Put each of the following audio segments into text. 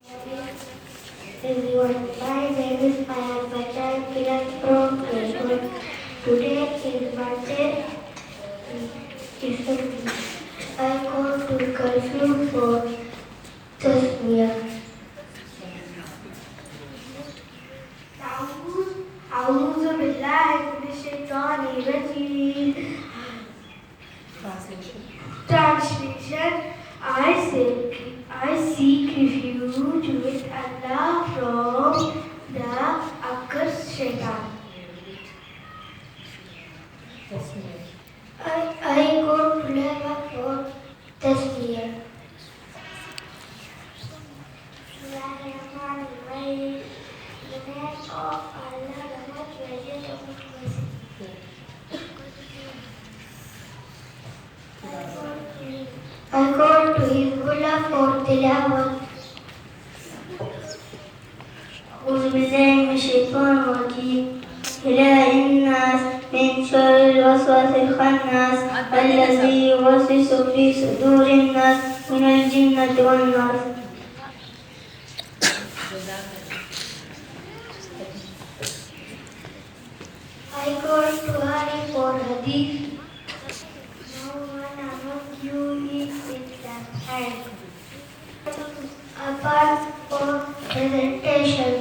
Everyone, my name is Ayan Bachchan Kiran from Playwood. Today is birthday. I go to curfew for Tasmia. أعوذ بالله من الشيطان الرجيم. Translation. I seek refuge with Allah from the accursed shaitan. I go to Leva for Tasmiyah. Bismillahirrahmanirrahim. In the name of Allah, the most gracious, the most merciful. I go to Hizbullah for Tilawat. أعوذ بالله من الشيطان الرجيم. إله الناس من شر الوسواس الخناس الذي يوسوس في صدور الناس من الجنة والناس. I go to Hari for Hadith. No one among you is with the hand. Apart from presentation,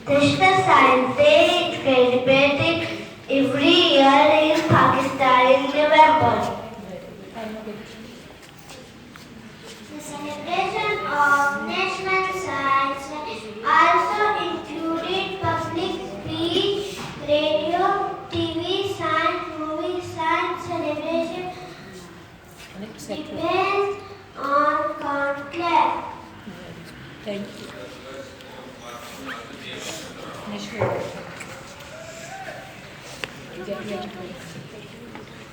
National Science Day is celebrated every year in Pakistan in November. The celebration of National Science Day also included public speech, radio, TV, science, movie, science celebration, depends on conclave. Thank you.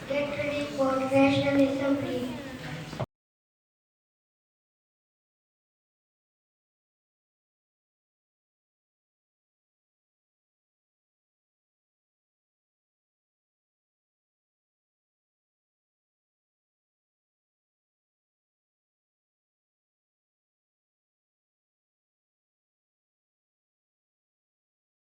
Get ready for National Assembly.